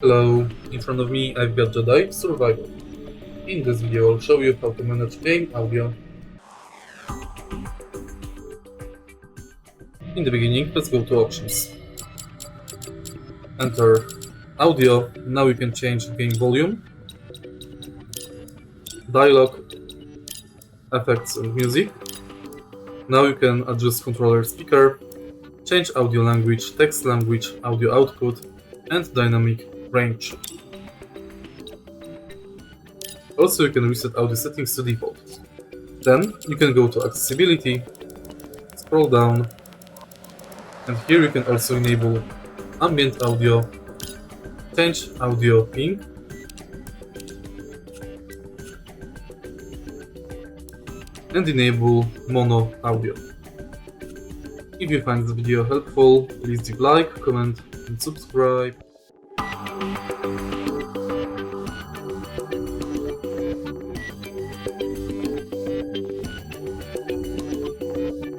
Hello, in front of me I've got Jedi Survival. In this video I'll show you how to manage game audio. In the beginning, let's go to options. Enter audio. Now you can change game volume, dialogue, effects and music. Now you can adjust controller speaker, change audio language, text language, audio output and dynamic range. Also, you can reset audio settings to default. Then you can go to accessibility, scroll down, and here you can also enable ambient audio, change audio ping, and enable mono audio. If you find this video helpful, please leave like, comment and subscribe.